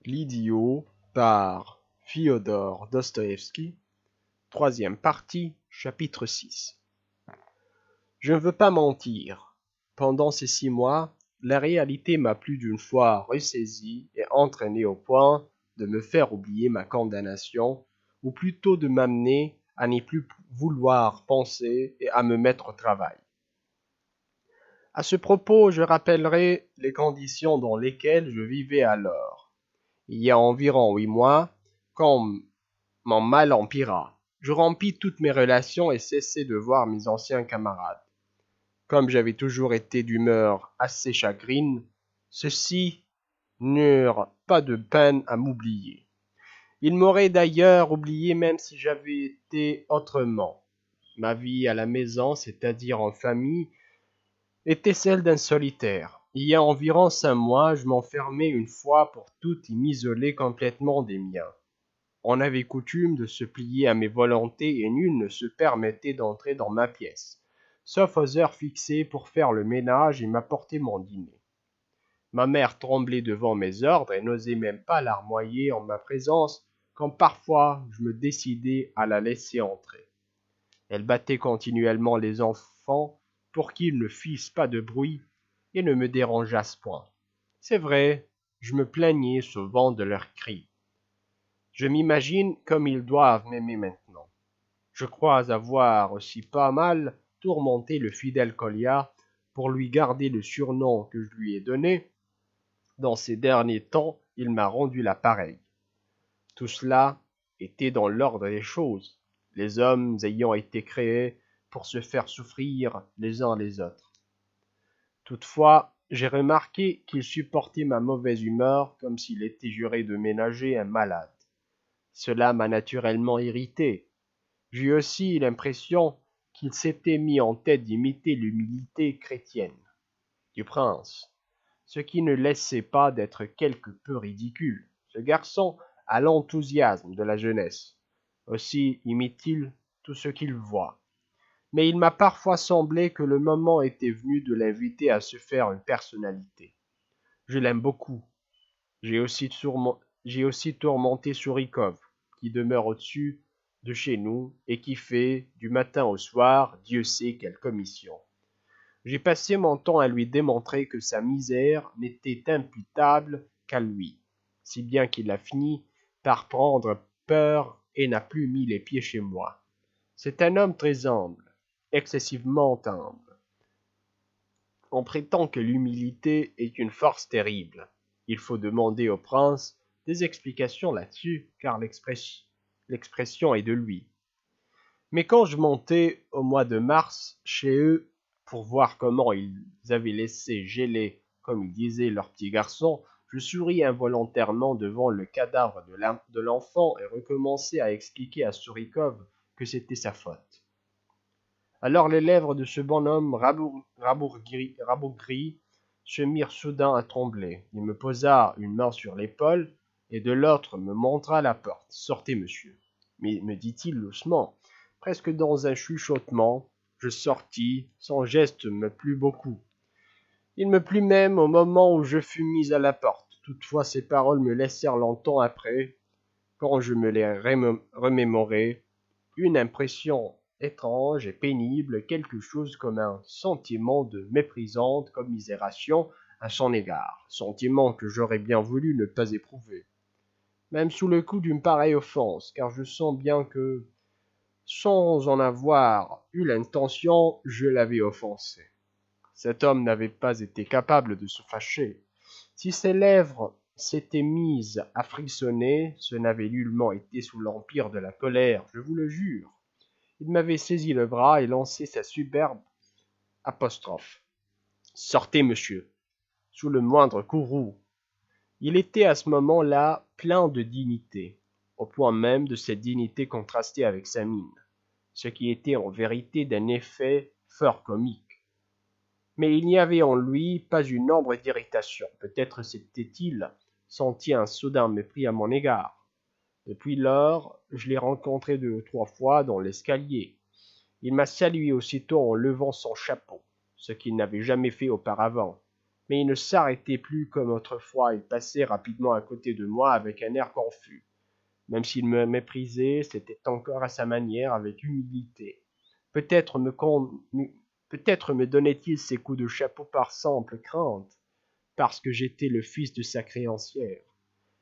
L'idiot par Fyodor Dostoïevski, troisième partie, chapitre 6. Je ne veux pas mentir. Pendant ces 6 mois, la réalité m'a plus d'une fois ressaisi et entraîné au point de me faire oublier ma condamnation, ou plutôt de m'amener à n'y plus vouloir penser et à me mettre au travail. À ce propos, je rappellerai les conditions dans lesquelles je vivais alors. Il y a environ 8 mois, quand mon mal empira, je rompis toutes mes relations et cessai de voir mes anciens camarades. Comme j'avais toujours été d'humeur assez chagrine, ceux-ci n'eurent pas de peine à m'oublier. Ils m'auraient d'ailleurs oublié même si j'avais été autrement. Ma vie à la maison, c'est-à-dire en famille, était celle d'un solitaire. Il y a environ 5 mois, je m'enfermai une fois pour toutes et m'isolai complètement des miens. On avait coutume de se plier à mes volontés et nul ne se permettait d'entrer dans ma pièce, sauf aux heures fixées pour faire le ménage et m'apporter mon dîner. Ma mère tremblait devant mes ordres et n'osait même pas larmoyer en ma présence quand parfois je me décidais à la laisser entrer. Elle battait continuellement les enfants pour qu'ils ne fissent pas de bruit et ne me dérangeassent point. C'est vrai, je me plaignais souvent de leurs cris. Je m'imagine comme ils doivent m'aimer maintenant. Je crois avoir aussi pas mal tourmenté le fidèle Colia pour lui garder le surnom que je lui ai donné. Dans ces derniers temps, il m'a rendu l'appareil. Tout cela était dans l'ordre des choses, les hommes ayant été créés pour se faire souffrir les uns les autres. Toutefois, j'ai remarqué qu'il supportait ma mauvaise humeur comme s'il était juré de ménager un malade. Cela m'a naturellement irrité. J'eus aussi l'impression qu'il s'était mis en tête d'imiter l'humilité chrétienne du prince, ce qui ne laissait pas d'être quelque peu ridicule. Ce garçon a l'enthousiasme de la jeunesse. Aussi imite-t-il tout ce qu'il voit. Mais il m'a parfois semblé que le moment était venu de l'inviter à se faire une personnalité. Je l'aime beaucoup. J'ai aussi tourmenté Surikov, qui demeure au-dessus de chez nous et qui fait, du matin au soir, Dieu sait quelle commission. J'ai passé mon temps à lui démontrer que sa misère n'était imputable qu'à lui, si bien qu'il a fini par prendre peur et n'a plus mis les pieds chez moi. C'est un homme très humble, excessivement humble. On prétend que l'humilité est une force terrible. Il faut demander au prince des explications là-dessus, car l'expression est de lui. Mais quand je montai au mois de mars chez eux pour voir comment ils avaient laissé geler, comme ils disaient, leur petit garçon, je souris involontairement devant le cadavre de l'enfant et recommençai à expliquer à Surikov que c'était sa faute. Alors les lèvres de ce bonhomme rabougri se mirent soudain à trembler. Il me posa une main sur l'épaule et de l'autre me montra la porte. Sortez, monsieur. Mais me dit-il doucement, presque dans un chuchotement. Je sortis, son geste me plut beaucoup. Il me plut même au moment où je fus mis à la porte. Toutefois, ces paroles me laissèrent longtemps après, quand je me les remémorai, une impression étrange et pénible, quelque chose comme un sentiment de méprisante commisération à son égard, sentiment que j'aurais bien voulu ne pas éprouver, même sous le coup d'une pareille offense, car je sens bien que, sans en avoir eu l'intention, je l'avais offensé. Cet homme n'avait pas été capable de se fâcher. Si ses lèvres s'étaient mises à frissonner, ce n'avait nullement été sous l'empire de la colère, je vous le jure. Il m'avait saisi le bras et lancé sa superbe apostrophe. Sortez, monsieur, sous le moindre courroux. Il était à ce moment-là plein de dignité, au point même de cette dignité contrastée avec sa mine, ce qui était en vérité d'un effet fort comique. Mais il n'y avait en lui pas une ombre d'irritation. Peut-être s'était-il senti un soudain mépris à mon égard. Depuis lors, je l'ai rencontré 2 ou 3 fois dans l'escalier. Il m'a salué aussitôt en levant son chapeau, ce qu'il n'avait jamais fait auparavant. mais il ne s'arrêtait plus comme autrefois, il passait rapidement à côté de moi avec un air confus. Même s'il me méprisait, c'était encore à sa manière, avec humilité. Peut-être peut-être me donnait-il ces coups de chapeau par simple crainte, parce que j'étais le fils de sa créancière.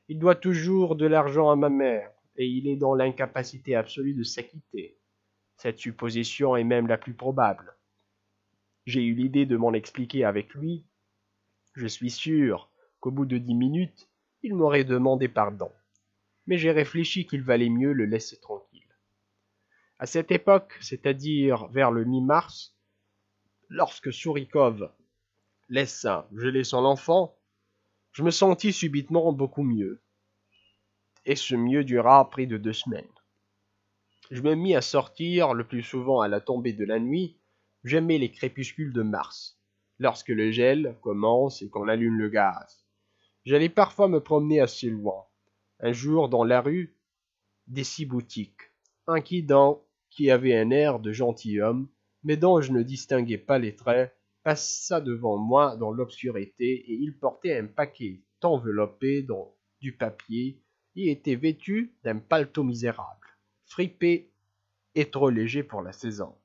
Il doit toujours de l'argent à ma mère, et il est dans l'incapacité absolue de s'acquitter. Cette supposition est même la plus probable. J'ai eu l'idée de m'en expliquer avec lui. Je suis sûr qu'au bout de 10 minutes, il m'aurait demandé pardon. Mais j'ai réfléchi qu'il valait mieux le laisser tranquille. À cette époque, c'est-à-dire vers le mi-mars, lorsque Sourikov laissa geler son enfant, je me sentis subitement beaucoup mieux. Et ce mieux dura près de 2 semaines. Je me mis à sortir le plus souvent à la tombée de la nuit. J'aimais les crépuscules de mars, lorsque le gel commence et qu'on allume le gaz. J'allais parfois me promener assez loin. Un jour, dans la rue, des 6 boutiques. Un qui avait un air de gentilhomme, mais dont je ne distinguais pas les traits, passa devant moi dans l'obscurité et il portait un paquet enveloppé dans du papier et était vêtu d'un paletot misérable, fripé et trop léger pour la saison.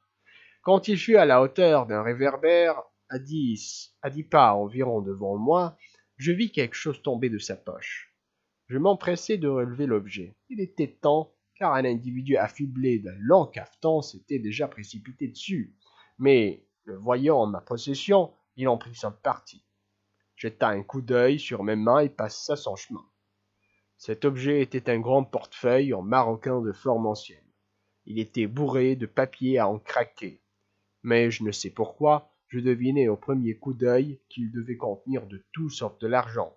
Quand il fut à la hauteur d'un réverbère, à 10 pas environ devant moi, je vis quelque chose tomber de sa poche. Je m'empressai de relever l'objet. Il était temps, car un individu affublé d'un long cafetan s'était déjà précipité dessus. Mais, le voyant en ma possession, il en prit son parti. Jeta un coup d'œil sur mes mains et passa son chemin. Cet objet était un grand portefeuille en maroquin de forme ancienne. Il était bourré de papiers à en craquer. Mais je ne sais pourquoi, je devinai au premier coup d'œil qu'il devait contenir de toutes sortes de l'argent.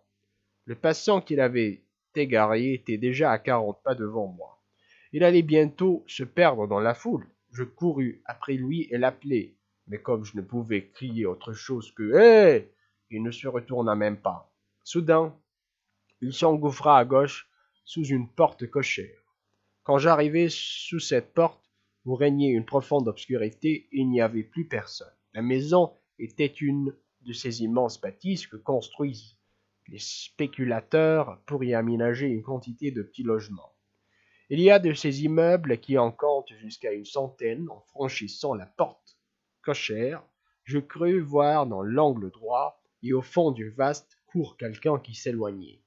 Le passant qui l'avait égaré était déjà à 40 pas devant moi. Il allait bientôt se perdre dans la foule. Je courus après lui et l'appelai, mais comme je ne pouvais crier autre chose que Hé, il ne se retourna même pas. Soudain, il s'engouffra à gauche sous une porte cochère. Quand j'arrivai sous cette porte, où régnait une profonde obscurité, il n'y avait plus personne. La maison était une de ces immenses bâtisses que construisent les spéculateurs pour y aménager une quantité de petits logements. Il y a de ces immeubles qui en comptent jusqu'à une centaine. En franchissant la porte cochère, je crus voir dans l'angle droit et au fond du vaste cour quelqu'un qui s'éloignait.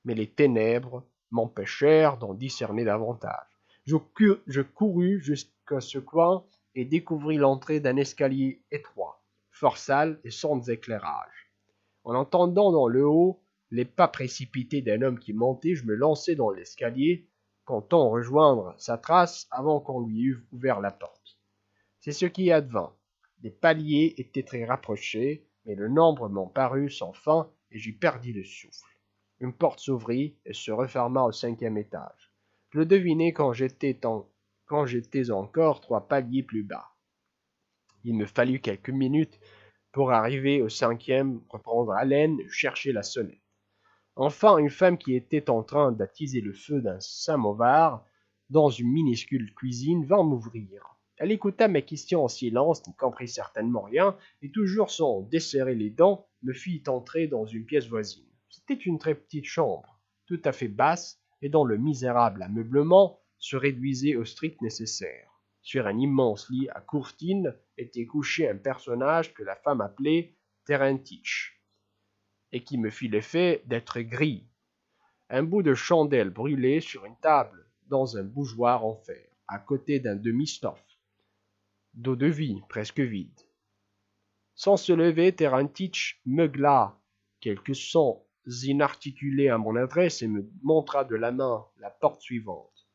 Mais les ténèbres m'empêchèrent d'en discerner davantage. Je courus jusqu'à ce coin et découvris l'entrée d'un escalier étroit, fort sale et sans éclairage. En entendant dans le haut les pas précipités d'un homme qui montait, je me lançai dans l'escalier, comptant rejoindre sa trace avant qu'on lui eût ouvert la porte. C'est ce qui advint. Les paliers étaient très rapprochés, mais le nombre m'en parut sans fin et j'y perdis le souffle. Une porte s'ouvrit et se referma au 5e étage. Je le devinai quand j'étais encore 3 paliers plus bas. Il me fallut quelques minutes pour arriver au 5e, reprendre haleine et chercher la sonnette. Enfin, une femme qui était en train d'attiser le feu d'un samovar dans une minuscule cuisine vint m'ouvrir. Elle écouta mes questions en silence, n'y comprit certainement rien, et toujours sans desserrer les dents, me fit entrer dans une pièce voisine. C'était une très petite chambre, tout à fait basse, et dont le misérable ameublement se réduisait au strict nécessaire. Sur un immense lit à courtine était couché un personnage que la femme appelait Terentich, et qui me fit l'effet d'être gris. Un bout de chandelle brûlait sur une table dans un bougeoir en fer, à côté d'un demi-stoffe d'eau-de-vie presque vide. Sans se lever, Terentich meugla quelques sons inarticulés à mon adresse et me montra de la main la porte suivante.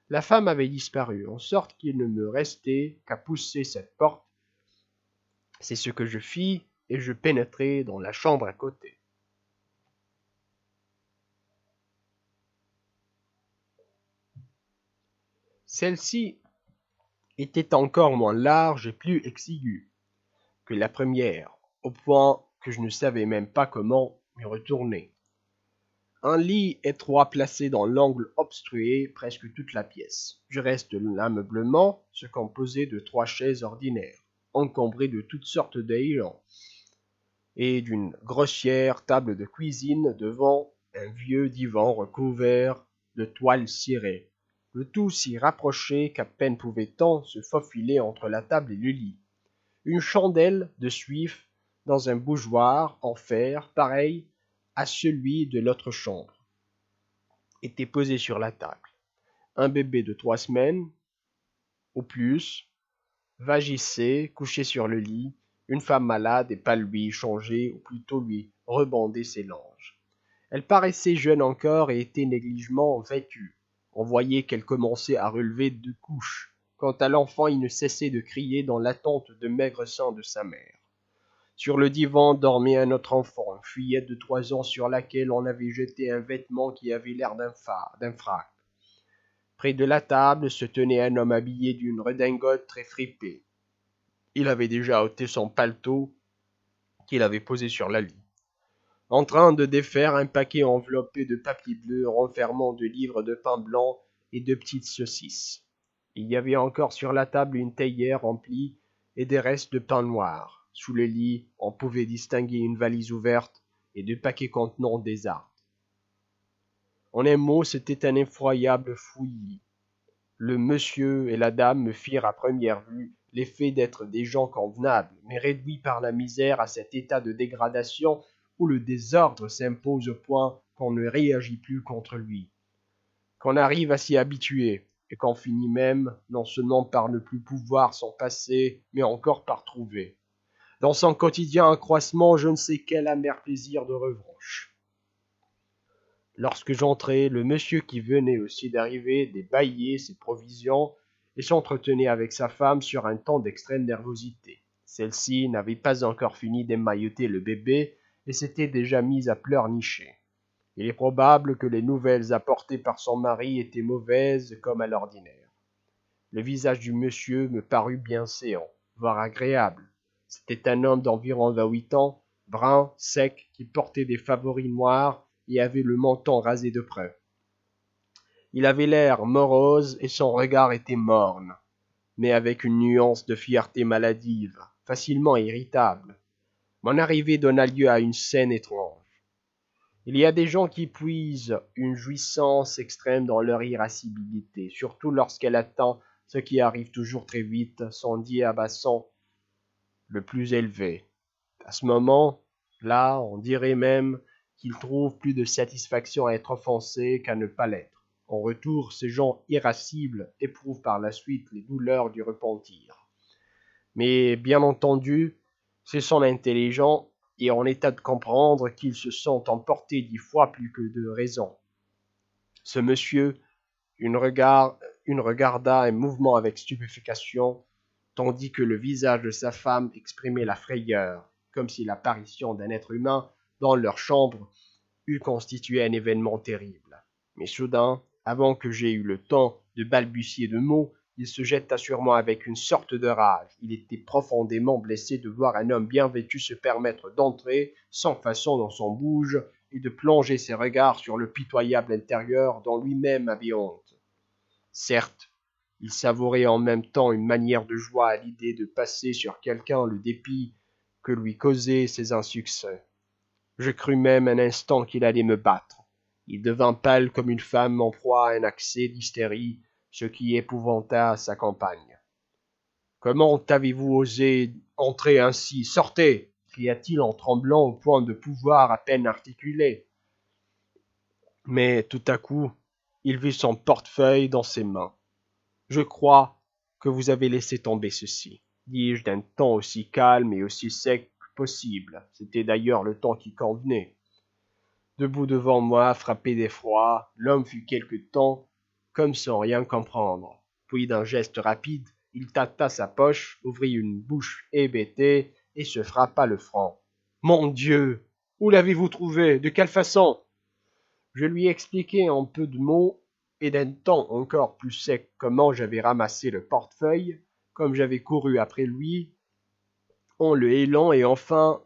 La femme avait disparu, en sorte qu'il ne me restait qu'à pousser cette porte. C'est ce que je fis, et je pénétrai dans la chambre à côté. Celle-ci était encore moins large et plus exiguë que la première, au point que je ne savais même pas comment m'y retourner. Un lit étroit placé dans l'angle obstruait presque toute la pièce. Du reste, l'ameublement se composait de 3 chaises ordinaires, encombrées de toutes sortes d'ailants, et d'une grossière table de cuisine devant un vieux divan recouvert de toile cirée, le tout si rapproché qu'à peine pouvait-on se faufiler entre la table et le lit. Une chandelle de suif dans un bougeoir en fer pareil à celui de l'autre chambre était posée sur la table. Un bébé de 3 semaines, au plus, vagissait, couché sur le lit, une femme malade et pâle lui changeait, ou plutôt lui rebandait ses langes. Elle paraissait jeune encore et était négligemment vêtue. On voyait qu'elle commençait à relever 2 couches. Quant à l'enfant, il ne cessait de crier dans l'attente de maigres seins de sa mère. Sur le divan dormait un autre enfant, une fillette de 3 ans sur laquelle on avait jeté un vêtement qui avait l'air d'un frac. Près de la table se tenait un homme habillé d'une redingote très fripée. Il avait déjà ôté son paletot qu'il avait posé sur la lit, en train de défaire un paquet enveloppé de papier bleu renfermant 2 livres de pain blanc et 2 petites saucisses. Il y avait encore sur la table une théière remplie et des restes de pain noir. Sous le lit, on pouvait distinguer une valise ouverte et 2 paquets contenant des armes. En un mot, c'était un effroyable fouillis. Le monsieur et la dame me firent à première vue l'effet d'être des gens convenables, mais réduits par la misère à cet état de dégradation où le désordre s'impose au point qu'on ne réagit plus contre lui, qu'on arrive à s'y habituer, et qu'on finit même non seulement par ne plus pouvoir s'en passer, mais encore par trouver, dans son quotidien accroissement, je ne sais quel amer plaisir de revanche. Lorsque j'entrai, le monsieur qui venait aussi d'arriver débaillait ses provisions et s'entretenait avec sa femme sur un ton d'extrême nervosité. Celle-ci n'avait pas encore fini d'émailloter le bébé et s'était déjà mise à pleurnicher. Il est probable que les nouvelles apportées par son mari étaient mauvaises comme à l'ordinaire. Le visage du monsieur me parut bien séant, voire agréable. C'était un homme d'environ 28 ans, brun, sec, qui portait des favoris noirs et avait le menton rasé de près. Il avait l'air morose et son regard était morne, mais avec une nuance de fierté maladive, facilement irritable. Mon arrivée donna lieu à une scène étrange. Il y a des gens qui puisent une jouissance extrême dans leur irascibilité, surtout lorsqu'elle atteint ce qui arrive toujours très vite, son diapason le plus élevé. À ce moment-là, on dirait même qu'ils trouvent plus de satisfaction à être offensés qu'à ne pas l'être. En retour, ces gens irascibles éprouvent par la suite les douleurs du repentir. Mais bien entendu, ce sont intelligents et en état de comprendre qu'ils se sont emportés 10 fois plus que de raison. Ce monsieur une regarda un mouvement avec stupéfaction, tandis que le visage de sa femme exprimait la frayeur, comme si l'apparition d'un être humain dans leur chambre eût constitué un événement terrible. Mais soudain, avant que j'aie eu le temps de balbutier de mots, il se jeta sur moi avec une sorte de rage. Il était profondément blessé de voir un homme bien vêtu se permettre d'entrer sans façon dans son bouge et de plonger ses regards sur le pitoyable intérieur dont lui-même avait honte. Certes, il savourait en même temps une manière de joie à l'idée de passer sur quelqu'un le dépit que lui causaient ses insuccès. Je crus même un instant qu'il allait me battre. Il devint pâle comme une femme en proie à un accès d'hystérie, ce qui épouvanta sa compagne. « Comment avez-vous osé entrer ainsi? Sortez !» cria-t-il en tremblant au point de pouvoir à peine articuler. Mais tout à coup, il vit son portefeuille dans ses mains. « Je crois que vous avez laissé tomber ceci, » dis-je d'un ton aussi calme et aussi sec que possible. C'était d'ailleurs le ton qui convenait. Debout devant moi, frappé d'effroi, l'homme fut quelque temps comme sans rien comprendre. Puis d'un geste rapide, il tâta sa poche, ouvrit une bouche hébétée et se frappa le front. « Mon Dieu! Où l'avez-vous trouvé? De quelle façon? » Je lui expliquai en peu de mots et d'un ton encore plus sec comment j'avais ramassé le portefeuille, comme j'avais couru après lui en le hélant et enfin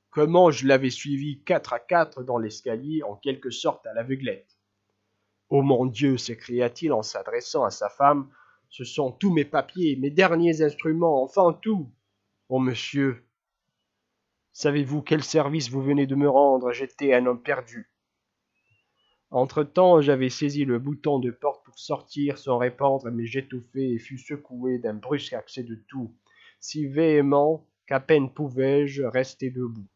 comment je l'avais suivi 4 à 4 dans l'escalier en quelque sorte à l'aveuglette. « Oh mon Dieu !» s'écria-t-il en s'adressant à sa femme, « ce sont tous mes papiers, mes derniers instruments, enfin tout. Oh monsieur, Savez-vous quel service vous venez de me rendre? J'étais un homme perdu. Entre-temps, j'avais saisi le bouton de porte pour sortir sans répondre, mais j'étouffai et fus secoué d'un brusque accès de toux, si véhément qu'à peine pouvais-je rester debout.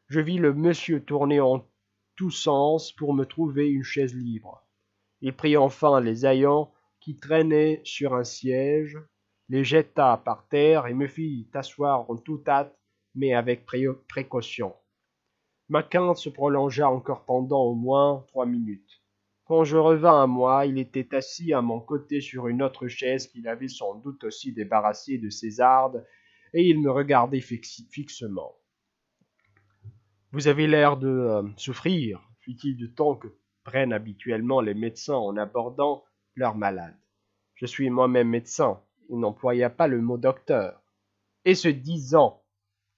Je vis le monsieur tourner en tous sens pour me trouver une chaise libre. Il prit enfin les haillons qui traînaient sur un siège, les jeta par terre et me fit asseoir en toute hâte, mais avec précaution. Ma quinte se prolongea encore pendant au moins 3 minutes. Quand je revins à moi, il était assis à mon côté sur une autre chaise qu'il avait sans doute aussi débarrassée de ses ardes, et il me regardait fixement. Vous avez l'air de souffrir, fit-il du ton que prennent habituellement les médecins en abordant leurs malades. Je suis moi-même médecin. Il n'employa pas le mot docteur. Et ce disant,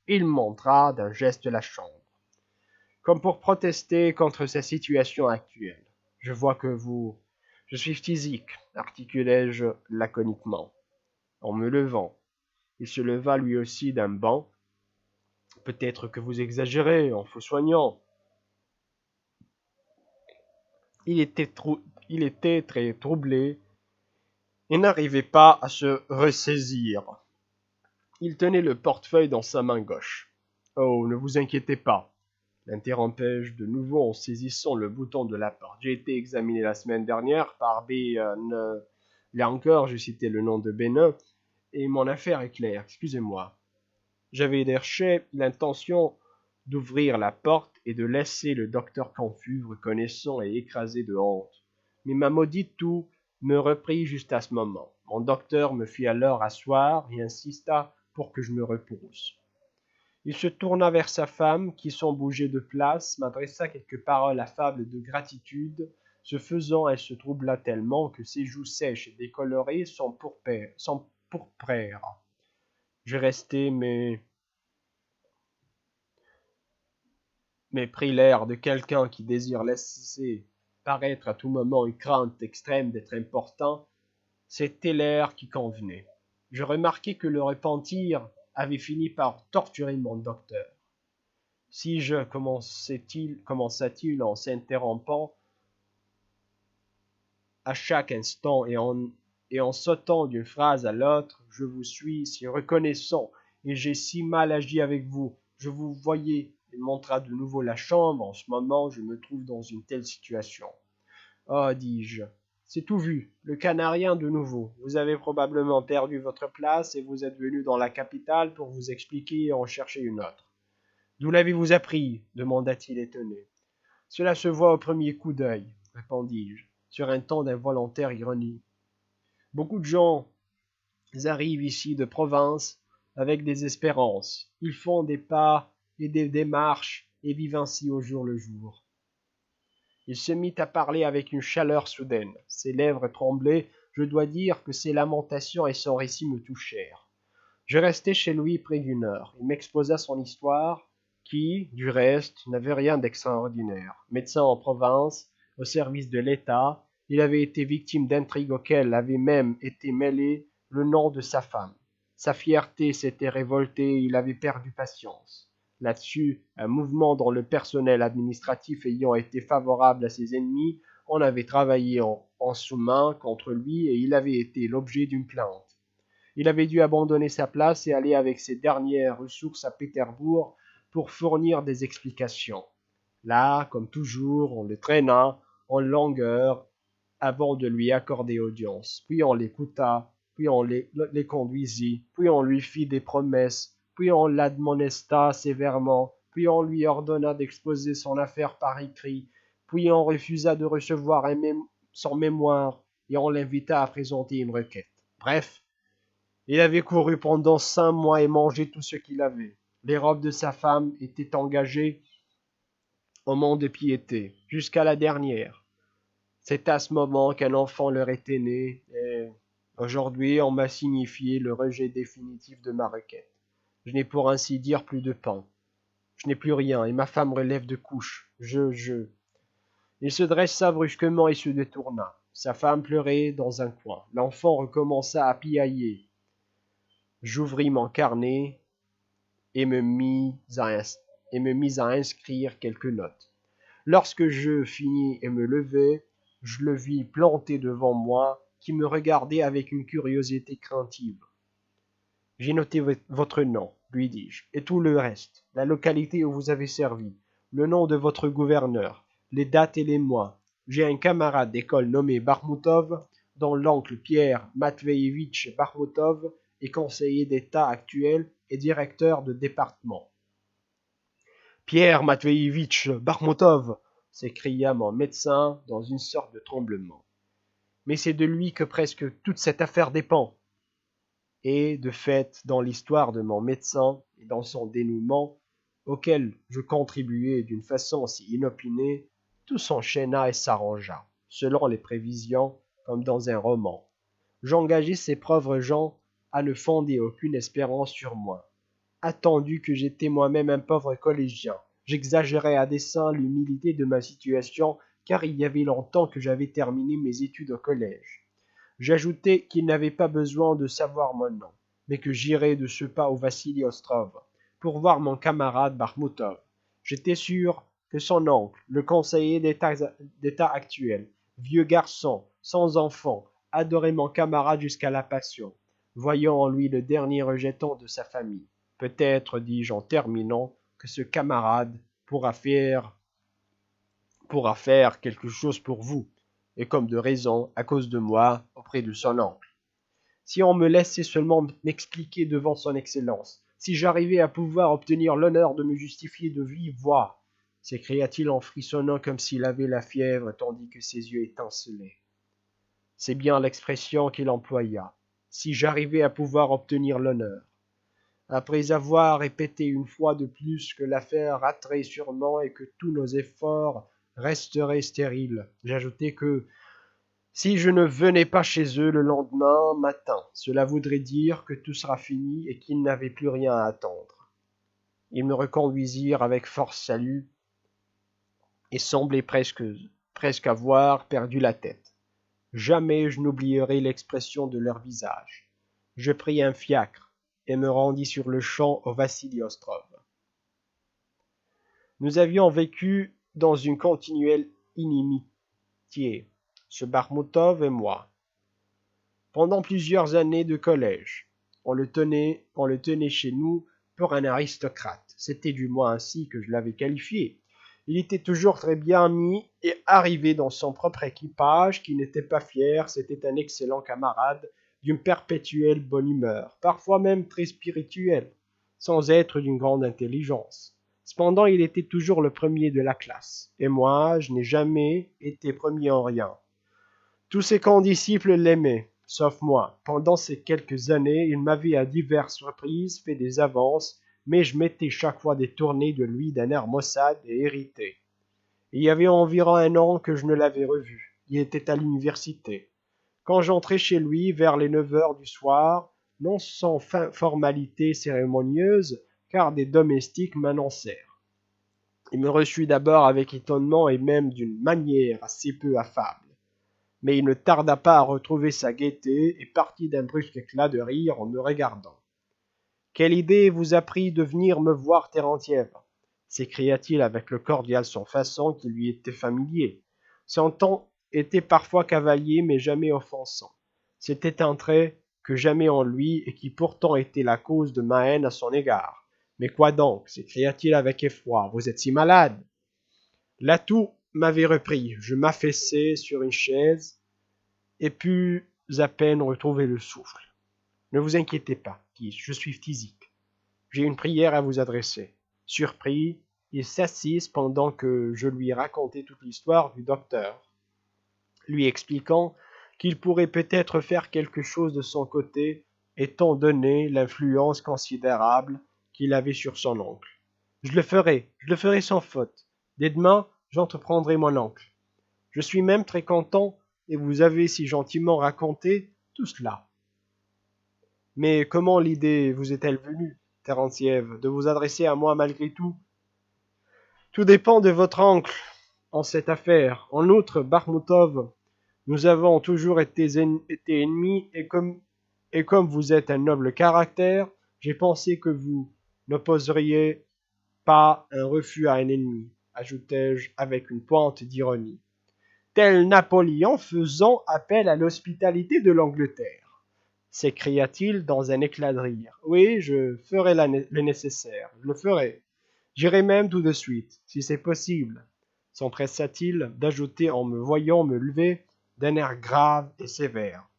il montra d'un geste la chambre, comme pour protester contre sa situation actuelle. Je vois que vous... Je suis physique, articulai-je laconiquement, en me levant. Il se leva lui aussi d'un banc. Peut-être que vous exagérez en vous soignant. Il était très troublé et n'arrivait pas à se ressaisir. Il tenait le portefeuille dans sa main gauche. Oh, ne vous inquiétez pas, l'interrompais-je de nouveau en saisissant le bouton de la porte. J'ai été examiné la semaine dernière par Là encore, je citais le nom de Bénin, et mon affaire est claire, excusez-moi. J'avais l'intention d'ouvrir la porte et de laisser le docteur confus, reconnaissant et écrasé de honte. Mais ma maudite toux me reprit juste à ce moment. Mon docteur me fit alors asseoir et insista pour que je me repose. Il se tourna vers sa femme, qui sans bouger de place, m'adressa quelques paroles affables de gratitude. Ce faisant, elle se troubla tellement que ses joues sèches et décolorées s'empourprèrent. Je restai, mais prit l'air de quelqu'un qui désire laisser paraître à tout moment une crainte extrême d'être important. C'était l'air qui convenait. Je remarquai que le repentir avait fini par torturer mon docteur. Si je commença-t-il en s'interrompant à chaque instant et en sautant d'une phrase à l'autre, je vous suis si reconnaissant et j'ai si mal agi avec vous. Je vous voyais. Il montra de nouveau la chambre. En ce moment, je me trouve dans une telle situation. Oh, dis-je, c'est tout vu. Le Canarien de nouveau. Vous avez probablement perdu votre place et vous êtes venu dans la capitale pour vous expliquer et en chercher une autre. D'où l'avez-vous appris? Demanda-t-il étonné. Cela se voit au premier coup d'œil, répondis-je, sur un ton d'involontaire ironie. Beaucoup de gens arrivent ici de province avec des espérances. Ils font des pas et des démarches et vivent ainsi au jour le jour. Il se mit à parler avec une chaleur soudaine. Ses lèvres tremblaient. Je dois dire que ses lamentations et son récit me touchèrent. Je restai chez lui près d'une heure. Il m'exposa son histoire, qui, du reste, n'avait rien d'extraordinaire. Médecin en province, au service de l'État, il avait été victime d'intrigues auxquelles avait même été mêlé le nom de sa femme. Sa fierté s'était révoltée et il avait perdu patience. Là-dessus, un mouvement dans le personnel administratif ayant été favorable à ses ennemis, on avait travaillé en sous-main contre lui et il avait été l'objet d'une plainte. Il avait dû abandonner sa place et aller avec ses dernières ressources à Pétersbourg pour fournir des explications. Là, comme toujours, on le traîna en longueur avant de lui accorder audience. Puis on l'écouta, puis on les conduisit, puis on lui fit des promesses, puis on l'admonesta sévèrement, puis on lui ordonna d'exposer son affaire par écrit, puis on refusa de recevoir son mémoire et on l'invita à présenter une requête. Bref, il avait couru pendant 5 mois et mangé tout ce qu'il avait. Les robes de sa femme étaient engagées au mont-de-piété, jusqu'à la dernière. C'est à ce moment qu'un enfant leur était né, et aujourd'hui on m'a signifié le rejet définitif de ma requête. Je n'ai pour ainsi dire plus de pain. Je n'ai plus rien, et ma femme relève de couche. Il se dressa brusquement et se détourna. Sa femme pleurait dans un coin. L'enfant recommença à piailler. J'ouvris mon carnet et me mis à inscrire quelques notes. Lorsque je finis et me levai, je le vis planté devant moi, qui me regardait avec une curiosité craintive. J'ai noté votre nom, lui dis-je, et tout le reste, la localité où vous avez servi, le nom de votre gouverneur, les dates et les mois. J'ai un camarade d'école nommé Barmoutov, dont l'oncle Pierre Matveyevitch Barmoutov est conseiller d'État actuel et directeur de département. Pierre Matveyevitch Barmoutov, s'écria mon médecin dans une sorte de tremblement. Mais c'est de lui que presque toute cette affaire dépend. Et, de fait, dans l'histoire de mon médecin et dans son dénouement, auquel je contribuais d'une façon si inopinée, tout s'enchaîna et s'arrangea, selon les prévisions, comme dans un roman. J'engageai ces pauvres gens à ne fonder aucune espérance sur moi. Attendu que j'étais moi-même un pauvre collégien, j'exagérais à dessein l'humilité de ma situation, car il y avait longtemps que j'avais terminé mes études au collège. J'ajoutai qu'il n'avait pas besoin de savoir mon nom, mais que j'irais de ce pas au Vassili Ostrov, pour voir mon camarade Barmoutov. J'étais sûr que son oncle, le conseiller d'État actuel, vieux garçon, sans enfant, adorait mon camarade jusqu'à la passion, voyant en lui le dernier rejeton de sa famille. Peut-être, dis-je en terminant, que ce camarade pourra faire quelque chose pour vous, et comme de raison, à cause de moi, auprès de son oncle. Si on me laissait seulement m'expliquer devant son Excellence, si j'arrivais à pouvoir obtenir l'honneur de me justifier de vive voix, s'écria-t-il en frissonnant comme s'il avait la fièvre tandis que ses yeux étincelaient. C'est bien l'expression qu'il employa. Si j'arrivais à pouvoir obtenir l'honneur. Après avoir répété une fois de plus que l'affaire raterait sûrement et que tous nos efforts resteraient stériles, j'ajoutai que si je ne venais pas chez eux le lendemain matin, cela voudrait dire que tout sera fini et qu'ils n'avaient plus rien à attendre. Ils me reconduisirent avec force salut et semblaient presque avoir perdu la tête. Jamais je n'oublierai l'expression de leur visage. Je pris un fiacre et me rendis sur le champ au Vassili Ostrov. Nous avions vécu dans une continuelle inimitié, ce Barmoutov et moi. Pendant plusieurs années de collège, on le tenait chez nous pour un aristocrate. C'était du moins ainsi que je l'avais qualifié. Il était toujours très bien mis et arrivé dans son propre équipage, qui n'était pas fier, c'était un excellent camarade, d'une perpétuelle bonne humeur, parfois même très spirituelle, sans être d'une grande intelligence. Cependant, il était toujours le premier de la classe, et moi, je n'ai jamais été premier en rien. Tous ses condisciples l'aimaient, sauf moi. Pendant ces quelques années, il m'avait à diverses reprises fait des avances, mais je m'étais chaque fois détourné de lui d'un air maussade et irrité. Il y avait environ un an que je ne l'avais revu. Il était à l'université. Quand j'entrai chez lui vers les 9 heures du soir, non sans formalité cérémonieuse, car des domestiques m'annoncèrent. Il me reçut d'abord avec étonnement et même d'une manière assez peu affable. Mais il ne tarda pas à retrouver sa gaieté et partit d'un brusque éclat de rire en me regardant. « Quelle idée vous a pris de venir me voir, Terentiev » s'écria-t-il avec le cordial sans-façon qui lui était familier. Son ton était parfois cavalier mais jamais offensant. C'était un trait que j'aimais en lui et qui pourtant était la cause de ma haine à son égard. « Mais quoi donc » s'écria-t-il avec effroi. « Vous êtes si malade » L'atout m'avait repris. Je m'affaissai sur une chaise et pus à peine retrouver le souffle. « Ne vous inquiétez pas, dis-je, je suis physique. J'ai une prière à vous adresser. » Surpris, il s'assit pendant que je lui racontais toute l'histoire du docteur, lui expliquant qu'il pourrait peut-être faire quelque chose de son côté, étant donné l'influence considérable qu'il avait sur son oncle. Je le ferai sans faute. Dès demain, j'entreprendrai mon oncle. Je suis même très content et vous avez si gentiment raconté tout cela. Mais comment l'idée vous est-elle venue, Terentiev, de vous adresser à moi malgré tout ? Tout dépend de votre oncle en cette affaire. En outre, Barmoutov, nous avons toujours été ennemis et comme vous êtes un noble caractère, j'ai pensé que vous n'opposeriez pas un refus à un ennemi, ajoutai-je avec une pointe d'ironie. Tel Napoléon faisant appel à l'hospitalité de l'Angleterre, s'écria-t-il dans un éclat de rire. Oui, je ferai le nécessaire, je le ferai. J'irai même tout de suite, si c'est possible, s'empressa-t-il d'ajouter en me voyant me lever d'un air grave et sévère.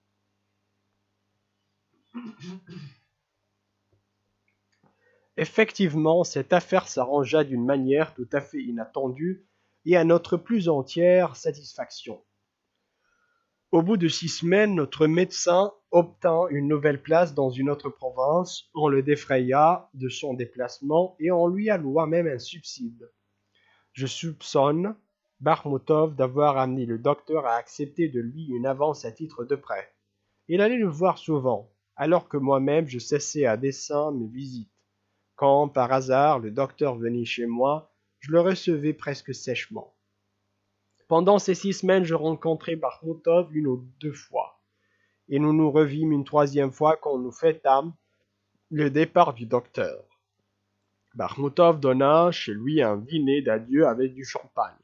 Effectivement, cette affaire s'arrangea d'une manière tout à fait inattendue et à notre plus entière satisfaction. Au bout de 6 semaines, notre médecin obtint une nouvelle place dans une autre province, on le défraya de son déplacement et on lui alloua même un subside. Je soupçonne Barmoutov d'avoir amené le docteur à accepter de lui une avance à titre de prêt. Il allait le voir souvent, alors que moi-même je cessais à dessein mes visites. Quand, par hasard, le docteur venait chez moi, je le recevais presque sèchement. Pendant ces 6 semaines, je rencontrai Barmoutov 1 ou 2 fois, et nous nous revîmes une 3e fois quand nous fêtâmes le départ du docteur. Barmoutov donna chez lui un dîner d'adieu avec du champagne.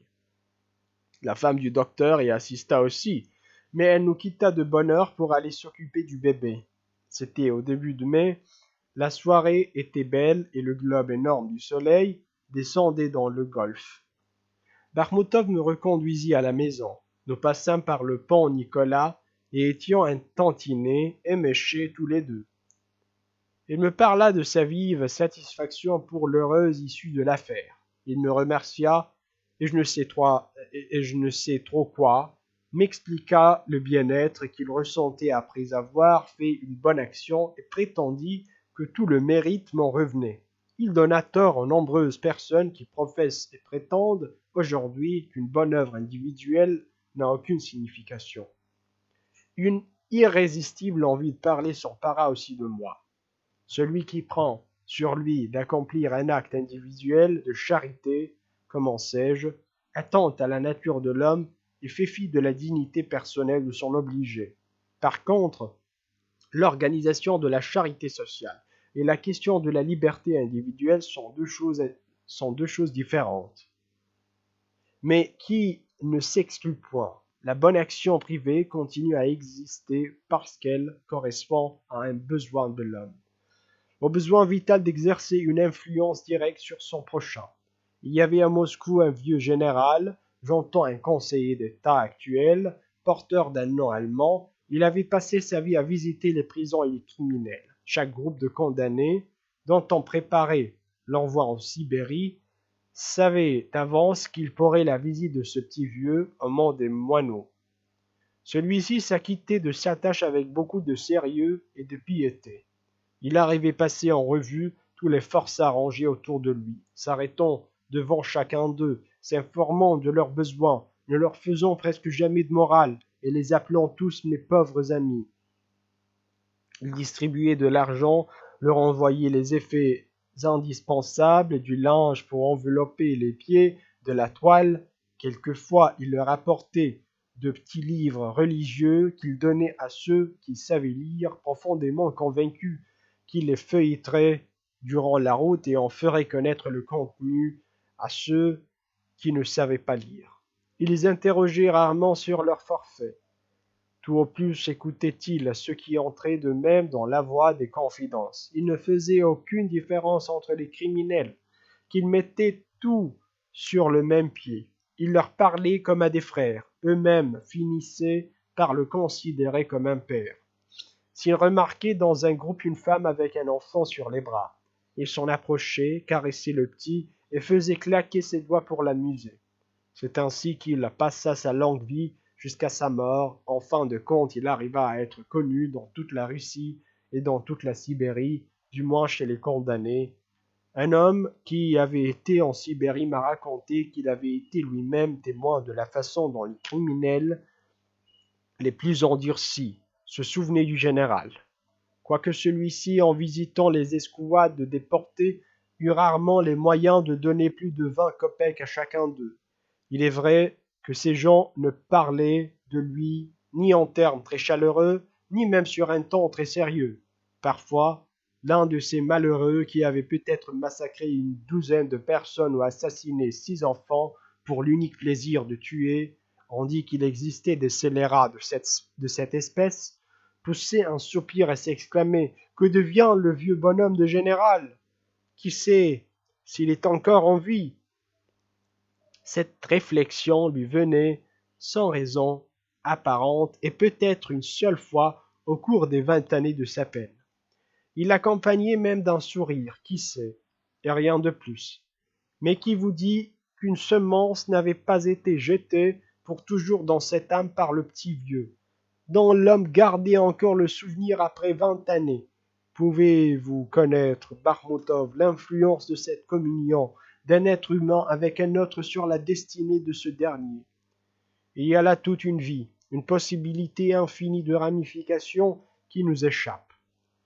La femme du docteur y assista aussi, mais elle nous quitta de bonne heure pour aller s'occuper du bébé. C'était au début de mai, la soirée était belle et le globe énorme du soleil descendait dans le golfe. Barmoutov me reconduisit à la maison. Nous passâmes par le pont Nicolas et étions un tantinet éméchés tous les deux. Il me parla de sa vive satisfaction pour l'heureuse issue de l'affaire. Il me remercia et je ne sais trop quoi, m'expliqua le bien-être qu'il ressentait après avoir fait une bonne action et prétendit que tout le mérite m'en revenait. Il donna tort aux nombreuses personnes qui professent et prétendent aujourd'hui qu'une bonne œuvre individuelle n'a aucune signification. Une irrésistible envie de parler s'empara aussi de moi. Celui qui prend sur lui d'accomplir un acte individuel de charité, commençai-je, attente à la nature de l'homme et fait fi de la dignité personnelle de son obligé. Par contre, l'organisation de la charité sociale et la question de la liberté individuelle sont deux choses différentes, mais qui ne s'excluent point. La bonne action privée continue à exister parce qu'elle correspond à un besoin de l'homme, au besoin vital d'exercer une influence directe sur son prochain. Il y avait à Moscou un vieux général, j'entends un conseiller d'État actuel, porteur d'un nom allemand. Il avait passé sa vie à visiter les prisons et les criminels. Chaque groupe de condamnés, dont on préparait l'envoi en Sibérie, savait d'avance qu'il pourrait la visite de ce petit vieux au monde des moineaux. Celui-ci s'acquittait de sa tâche avec beaucoup de sérieux et de piété. Il arrivait passer en revue tous les forçats rangés autour de lui, s'arrêtant devant chacun d'eux, s'informant de leurs besoins, ne leur faisant presque jamais de morale, et les appelant tous mes pauvres amis. Il distribuait de l'argent, leur envoyait les effets indispensables, du linge pour envelopper les pieds, de la toile. Quelquefois, il leur apportait de petits livres religieux qu'il donnait à ceux qui savaient lire, profondément convaincus qu'il les feuilleterait durant la route et en ferait connaître le contenu à ceux qui ne savaient pas lire. Il les interrogeait rarement sur leur forfait. Tout au plus écoutait-il ceux qui entraient de même dans la voie des confidences. Il ne faisait aucune différence entre les criminels, qu'il mettait tous sur le même pied. Il leur parlait comme à des frères, eux-mêmes finissaient par le considérer comme un père. S'il remarquait dans un groupe une femme avec un enfant sur les bras, il s'en approchait, caressait le petit et faisait claquer ses doigts pour l'amuser. C'est ainsi qu'il passa sa longue vie jusqu'à sa mort. En fin de compte, il arriva à être connu dans toute la Russie et dans toute la Sibérie, du moins chez les condamnés. Un homme qui avait été en Sibérie m'a raconté qu'il avait été lui-même témoin de la façon dont les criminels les plus endurcis se souvenaient du général. Quoique celui-ci, en visitant les escouades déportés, eut rarement les moyens de donner plus de 20 kopecks à chacun d'eux. Il est vrai que ces gens ne parlaient de lui ni en termes très chaleureux, ni même sur un ton très sérieux. Parfois, l'un de ces malheureux qui avait peut-être massacré une douzaine de personnes ou assassiné 6 enfants pour l'unique plaisir de tuer, on dit qu'il existait des scélérats de cette espèce, poussait un soupir et s'exclamait « Que devient le vieux bonhomme de général? Qui sait s'il est encore en vie ?» Cette réflexion lui venait sans raison apparente et peut-être une seule fois au cours des 20 années de sa peine. Il l'accompagnait même d'un sourire, qui sait, et rien de plus. Mais qui vous dit qu'une semence n'avait pas été jetée pour toujours dans cette âme par le petit vieux, dont l'homme gardait encore le souvenir après 20 années? Pouvez-vous connaître, Barmotov, l'influence de cette communion d'un être humain avec un autre sur la destinée de ce dernier? Il y a là toute une vie, une possibilité infinie de ramifications qui nous échappent.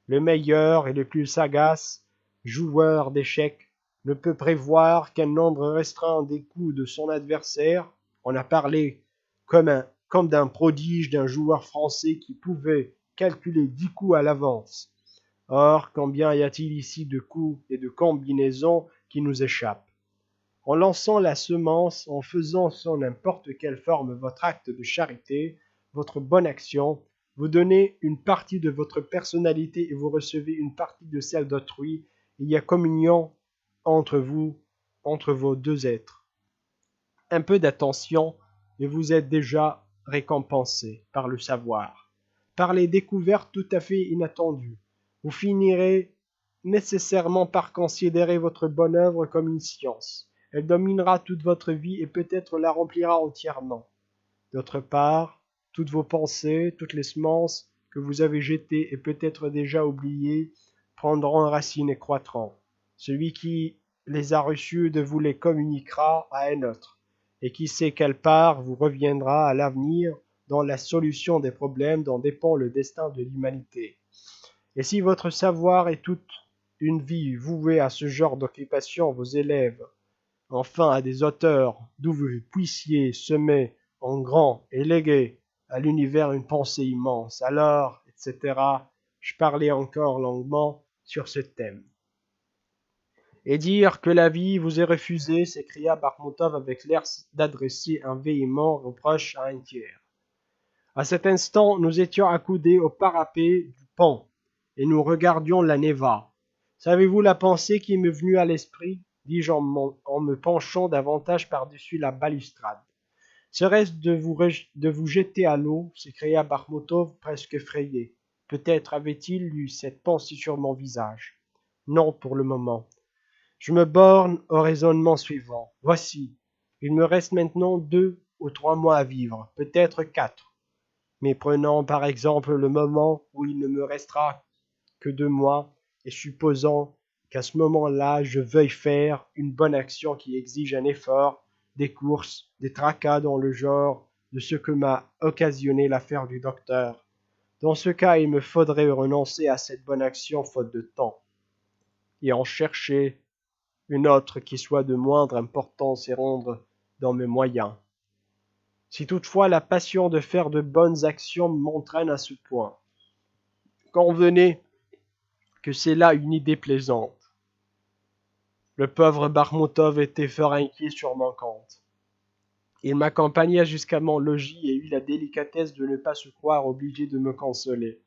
Le meilleur et le plus sagace joueur d'échecs ne peut prévoir qu'un nombre restreint des coups de son adversaire. On a parlé comme d'un prodige d'un joueur français qui pouvait calculer 10 coups à l'avance. Or, combien y a-t-il ici de coups et de combinaisons qui nous échappent? En lançant la semence, en faisant sans n'importe quelle forme votre acte de charité, votre bonne action, vous donnez une partie de votre personnalité et vous recevez une partie de celle d'autrui. Il y a communion entre vous, entre vos deux êtres. Un peu d'attention et vous êtes déjà récompensé par le savoir, par les découvertes tout à fait inattendues. Vous finirez nécessairement par considérer votre bonne œuvre comme une science. Elle dominera toute votre vie et peut-être la remplira entièrement. D'autre part, toutes vos pensées, toutes les semences que vous avez jetées et peut-être déjà oubliées, prendront racine et croîtront. Celui qui les a reçues de vous les communiquera à un autre, et qui sait quelle part vous reviendra à l'avenir dans la solution des problèmes dont dépend le destin de l'humanité. Et si votre savoir est toute une vie vouée à ce genre d'occupation, vos élèves, enfin à des auteurs d'où vous puissiez semer en grand et léguer à l'univers une pensée immense, alors, etc. Je parlais encore longuement sur ce thème. Et dire que la vie vous est refusée, s'écria Barmotov avec l'air d'adresser un véhément reproche à un tiers. À cet instant, nous étions accoudés au parapet du pont, et nous regardions la Neva. Savez-vous la pensée qui m'est venue à l'esprit? Dis-je en me penchant davantage par-dessus la balustrade. Serait-ce de vous jeter à l'eau? S'écria Barmotov presque effrayé. Peut-être avait-il eu cette pensée sur mon visage. Non, pour le moment. Je me borne au raisonnement suivant. Voici, il me reste maintenant 2 ou 3 mois à vivre, peut-être 4. Mais prenons par exemple le moment où il ne me restera que 2 mois, et supposons qu'à ce moment-là, je veuille faire une bonne action qui exige un effort, des courses, des tracas dans le genre de ce que m'a occasionné l'affaire du docteur. Dans ce cas, il me faudrait renoncer à cette bonne action faute de temps, et en chercher une autre qui soit de moindre importance et rendre dans mes moyens. Si toutefois la passion de faire de bonnes actions m'entraîne à ce point, convenez que c'est là une idée plaisante. Le pauvre Barmotov était fort inquiet sur mon compte. Il m'accompagna jusqu'à mon logis et eut la délicatesse de ne pas se croire obligé de me consoler.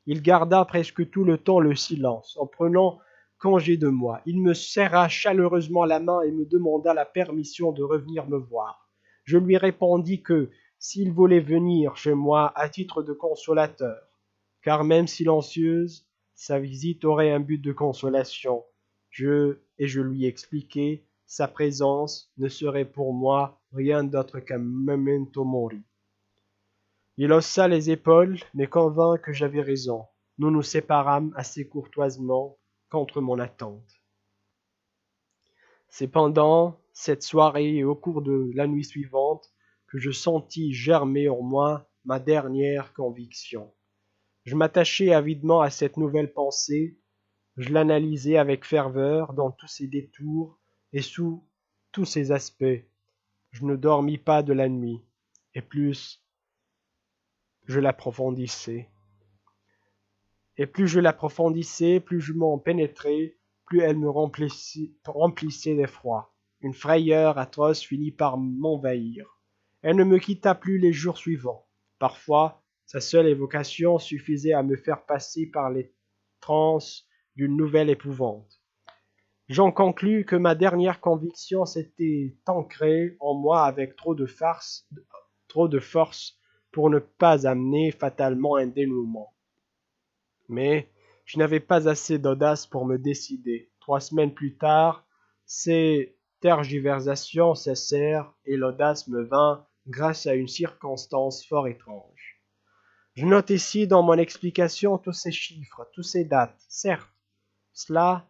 Il garda presque tout le temps le silence, en prenant congé de moi. Il me serra chaleureusement la main et me demanda la permission de revenir me voir. Je lui répondis que, s'il voulait venir chez moi à titre de consolateur, car même silencieuse, sa visite aurait un but de consolation. Je lui expliquai, sa présence ne serait pour moi rien d'autre qu'un memento mori. Il haussa les épaules, mais convint que j'avais raison. Nous nous séparâmes assez courtoisement contre mon attente. C'est pendant cette soirée et au cours de la nuit suivante que je sentis germer en moi ma dernière conviction. Je m'attachai avidement à cette nouvelle pensée, je l'analysai avec ferveur dans tous ses détours et sous tous ses aspects. Je ne dormis pas de la nuit, et plus je l'approfondissais, et plus je l'approfondissais, plus je m'en pénétrais, plus elle me remplissait d'effroi. Une frayeur atroce finit par m'envahir. Elle ne me quitta plus les jours suivants. Parfois, sa seule évocation suffisait à me faire passer par les transes d'une nouvelle épouvante. J'en conclus que ma dernière conviction s'était ancrée en moi avec trop de force pour ne pas amener fatalement un dénouement. Mais je n'avais pas assez d'audace pour me décider. 3 semaines plus tard, ces tergiversations cessèrent et l'audace me vint grâce à une circonstance fort étrange. Je note ici dans mon explication tous ces chiffres, toutes ces dates. Certes, cela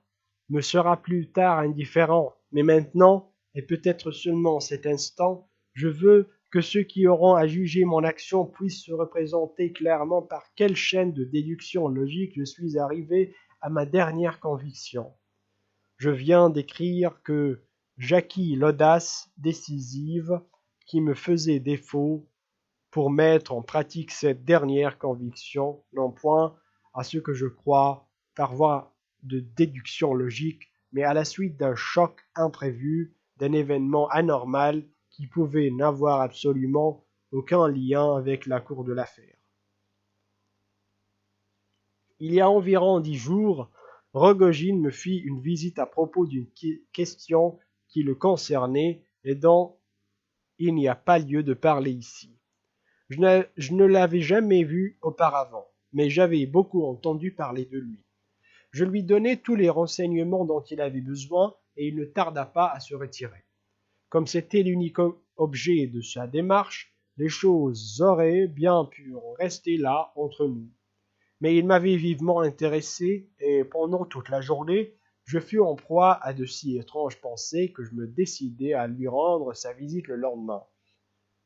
me sera plus tard indifférent, mais maintenant, et peut-être seulement en cet instant, je veux que ceux qui auront à juger mon action puissent se représenter clairement par quelle chaîne de déduction logique je suis arrivé à ma dernière conviction. Je viens d'écrire que j'acquis l'audace décisive qui me faisait défaut pour mettre en pratique cette dernière conviction, non point à ce que je crois par voie de déduction logique, mais à la suite d'un choc imprévu, d'un événement anormal qui pouvait n'avoir absolument aucun lien avec la cour de l'affaire. Il y a environ 10 jours, Rogojin me fit une visite à propos d'une question qui le concernait et dont il n'y a pas lieu de parler ici. Je ne l'avais jamais vu auparavant, mais j'avais beaucoup entendu parler de lui. Je lui donnai tous les renseignements dont il avait besoin et il ne tarda pas à se retirer. Comme c'était l'unique objet de sa démarche, les choses auraient bien pu rester là entre nous. Mais il m'avait vivement intéressé et pendant toute la journée, je fus en proie à de si étranges pensées que je me décidai à lui rendre sa visite le lendemain.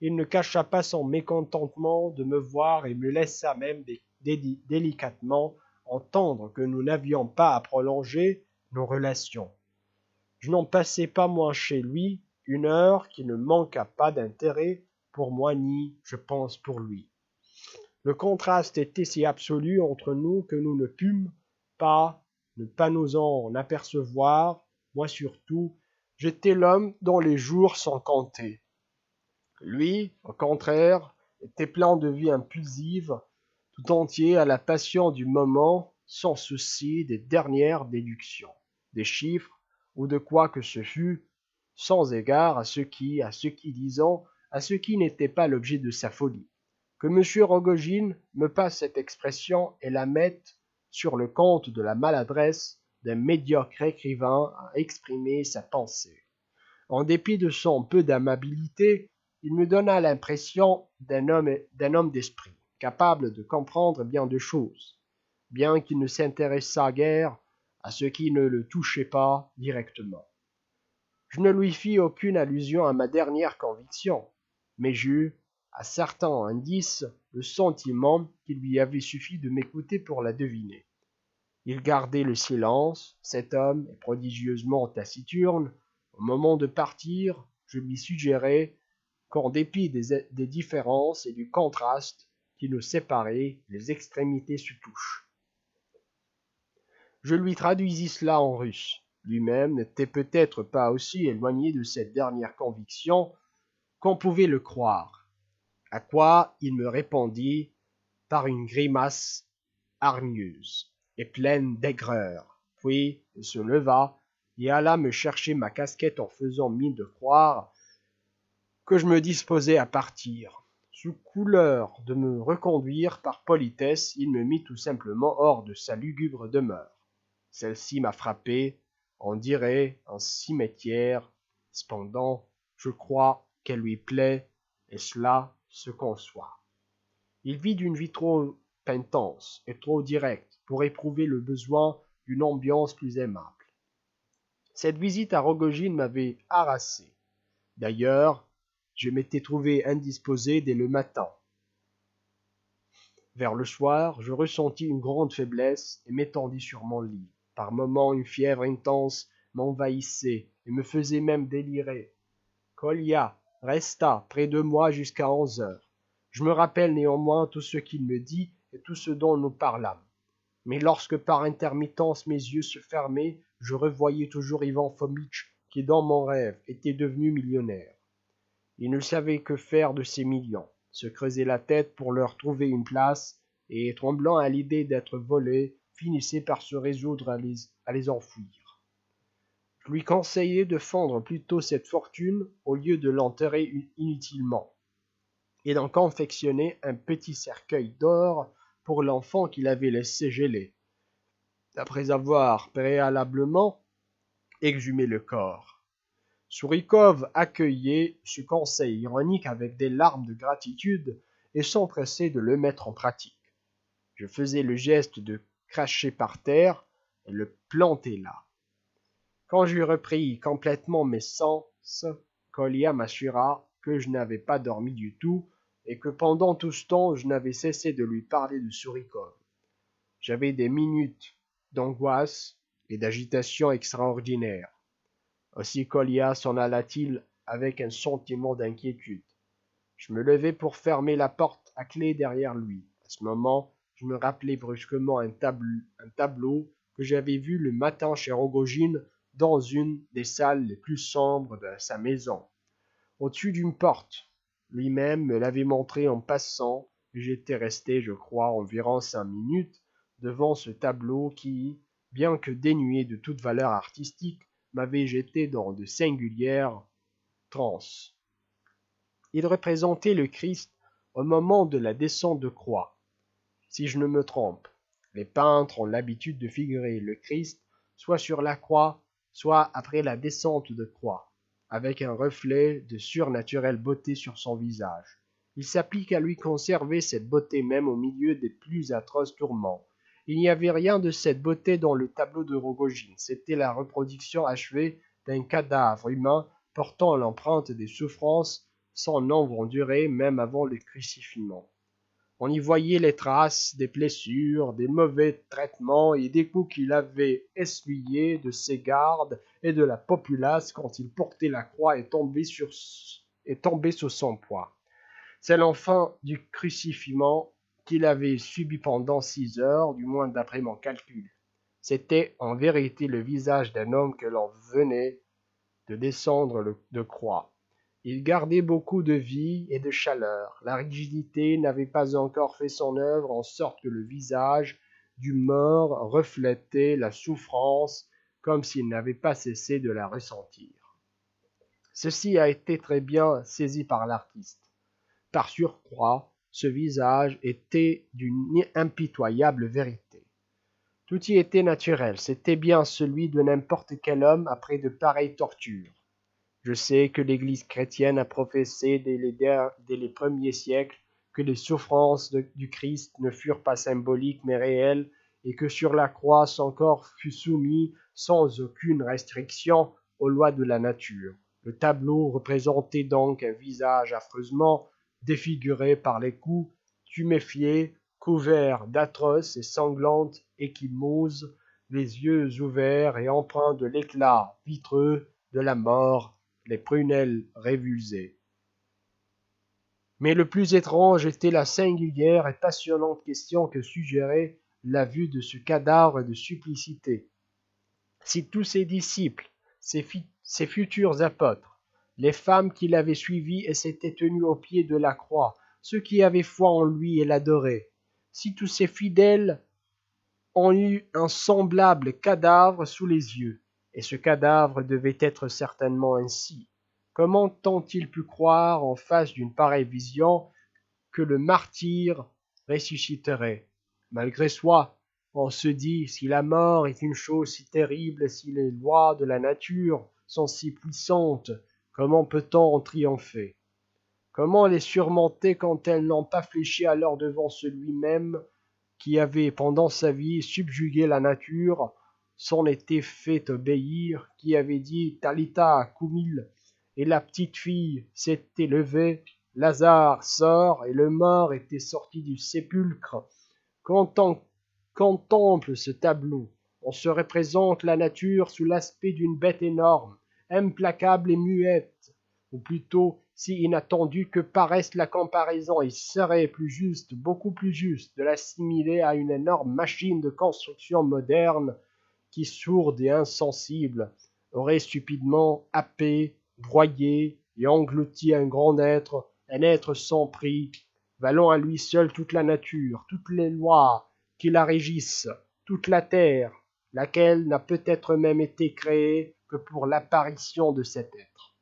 Il ne cacha pas son mécontentement de me voir et me laissa même délicatement entendre que nous n'avions pas à prolonger nos relations. Je n'en passai pas moins chez lui 1 heure qui ne manqua pas d'intérêt pour moi ni, je pense, pour lui. Le contraste était si absolu entre nous que nous ne pûmes pas ne pas nous en apercevoir. Moi surtout, j'étais l'homme dont les jours sont comptés. Lui, au contraire, était plein de vie impulsive, tout entier à la passion du moment, sans souci des dernières déductions, des chiffres ou de quoi que ce fût, sans égard à ce qui, disons, à ce qui n'était pas l'objet de sa folie. Que M. Rogojin me passe cette expression et la mette sur le compte de la maladresse d'un médiocre écrivain à exprimer sa pensée. En dépit de son peu d'amabilité, il me donna l'impression d'un homme d'esprit, capable de comprendre bien de choses, bien qu'il ne s'intéressât guère à ce qui ne le touchait pas directement. Je ne lui fis aucune allusion à ma dernière conviction, mais j'eus, à certains indices, le sentiment qu'il lui avait suffi de m'écouter pour la deviner. Il gardait le silence, cet homme est prodigieusement taciturne. Au moment de partir, je lui suggérai qu'en dépit des différences et du contraste qui nous séparaient, les extrémités se touchent. Je lui traduisis cela en russe. Lui-même n'était peut-être pas aussi éloigné de cette dernière conviction qu'on pouvait le croire, à quoi il me répondit par une grimace hargneuse et pleine d'aigreur. Puis il se leva et alla me chercher ma casquette en faisant mine de croire que je me disposais à partir. Sous couleur de me reconduire par politesse, il me mit tout simplement hors de sa lugubre demeure. Celle-ci m'a frappé, on dirait un cimetière. Cependant, je crois qu'elle lui plaît, et cela se conçoit. Il vit d'une vie trop intense et trop directe pour éprouver le besoin d'une ambiance plus aimable. Cette visite à Rogojin m'avait harassé. D'ailleurs, je m'étais trouvé indisposé dès le matin. Vers le soir, je ressentis une grande faiblesse et m'étendis sur mon lit. Par moments, une fièvre intense m'envahissait et me faisait même délirer. Kolya resta près de moi jusqu'à 11 heures. Je me rappelle néanmoins tout ce qu'il me dit et tout ce dont nous parlâmes. Mais lorsque par intermittence mes yeux se fermaient, je revoyais toujours Ivan Fomitch, qui dans mon rêve était devenu millionnaire. Il ne savait que faire de ses millions, se creusait la tête pour leur trouver une place, et, tremblant à l'idée d'être volé, finissait par se résoudre à les enfouir. Je lui conseillais de fendre plutôt cette fortune au lieu de l'enterrer inutilement, et d'en confectionner un petit cercueil d'or pour l'enfant qu'il avait laissé geler, après avoir préalablement exhumé le corps. Sourikov accueillait ce conseil ironique avec des larmes de gratitude et s'empressait de le mettre en pratique. Je faisais le geste de cracher par terre et le planter là. Quand j'eus repris complètement mes sens, Kolya m'assura que je n'avais pas dormi du tout et que pendant tout ce temps je n'avais cessé de lui parler de Sourikov. J'avais des minutes d'angoisse et d'agitation extraordinaires. Aussi Kolya s'en alla-t-il avec un sentiment d'inquiétude. Je me levai pour fermer la porte à clé derrière lui. À ce moment, je me rappelai brusquement un tableau que j'avais vu le matin chez Rogojine dans une des salles les plus sombres de sa maison, au-dessus d'une porte. Lui-même me l'avait montré en passant, et j'étais resté, je crois, environ 5 minutes devant ce tableau qui, bien que dénué de toute valeur artistique, m'avait jeté dans de singulières transes. Il représentait le Christ au moment de la descente de croix. Si je ne me trompe, les peintres ont l'habitude de figurer le Christ soit sur la croix, soit après la descente de croix, avec un reflet de surnaturelle beauté sur son visage. Il s'applique à lui conserver cette beauté même au milieu des plus atroces tourments. Il n'y avait rien de cette beauté dans le tableau de Rogojine. C'était la reproduction achevée d'un cadavre humain portant l'empreinte des souffrances sans nombre endurées même avant le crucifixion. On y voyait les traces des blessures, des mauvais traitements et des coups qu'il avait essuyés de ses gardes et de la populace quand il portait la croix et tombait sous son poids. C'est l'enfant du crucifixion qu'il avait subi pendant 6 heures, du moins d'après mon calcul. C'était en vérité le visage d'un homme que l'on venait de descendre de croix. Il gardait beaucoup de vie et de chaleur. La rigidité n'avait pas encore fait son œuvre, en sorte que le visage du mort reflétait la souffrance comme s'il n'avait pas cessé de la ressentir. Ceci a été très bien saisi par l'artiste. Par surcroît, ce visage était d'une impitoyable vérité. Tout y était naturel, c'était bien celui de n'importe quel homme après de pareilles tortures. Je sais que l'Église chrétienne a professé dès les premiers siècles que les souffrances du Christ ne furent pas symboliques mais réelles et que sur la croix son corps fut soumis sans aucune restriction aux lois de la nature. Le tableau représentait donc un visage affreusement défiguré par les coups, tuméfié, couvert d'atroces et sanglantes ecchymoses, les yeux ouverts et empreints de l'éclat vitreux de la mort, les prunelles révulsées. Mais le plus étrange était la singulière et passionnante question que suggérait la vue de ce cadavre de supplicité. Si tous ses disciples, ses futurs apôtres, les femmes qui l'avaient suivi et s'étaient tenues au pied de la croix, ceux qui avaient foi en lui et l'adoraient, si tous ces fidèles ont eu un semblable cadavre sous les yeux, et ce cadavre devait être certainement ainsi. Comment ont-ils pu croire, en face d'une pareille vision, que le martyr ressusciterait? Malgré soi, on se dit, si la mort est une chose si terrible, si les lois de la nature sont si puissantes, comment peut-on en triompher? Comment les surmonter quand elles n'ont pas fléchi alors devant celui même qui avait pendant sa vie subjugué la nature, s'en était fait obéir, qui avait dit Talita Koumil, et la petite fille s'était levée, Lazare sort, et le mort était sorti du sépulcre. Quand on contemple ce tableau, on se représente la nature sous l'aspect d'une bête énorme, implacable et muette, ou plutôt si inattendue que paraisse la comparaison, il serait plus juste, beaucoup plus juste, de l'assimiler à une énorme machine de construction moderne qui, sourde et insensible, aurait stupidement happé, broyé et englouti un être sans prix, valant à lui seul toute la nature, toutes les lois qui la régissent, toute la terre, laquelle n'a peut-être même été créée que pour l'apparition de cet être.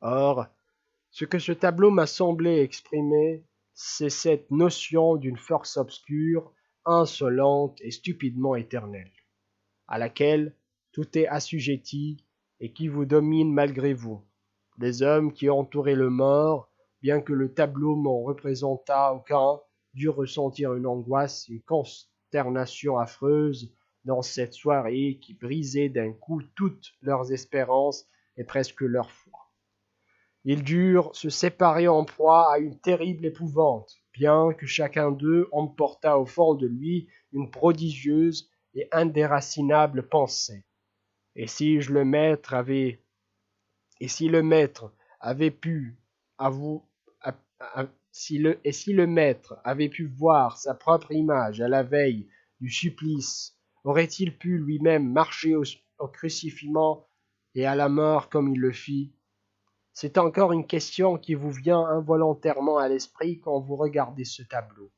Or, ce que ce tableau m'a semblé exprimer, c'est cette notion d'une force obscure, insolente et stupidement éternelle, à laquelle tout est assujetti et qui vous domine malgré vous. Les hommes qui entouraient le mort, bien que le tableau m'en représentât aucun, durent ressentir une angoisse, une consternation affreuse dans cette soirée qui brisait d'un coup toutes leurs espérances et presque leur foi. Ils durent se séparer en proie à une terrible épouvante, bien que chacun d'eux emportât au fond de lui une prodigieuse et indéracinable pensée. Et si le maître avait pu avou- a- si le maître avait pu voir sa propre image à la veille du supplice, aurait-il pu lui-même marcher au crucifixion et à la mort comme il le fit? C'est encore une question qui vous vient involontairement à l'esprit quand vous regardez ce tableau.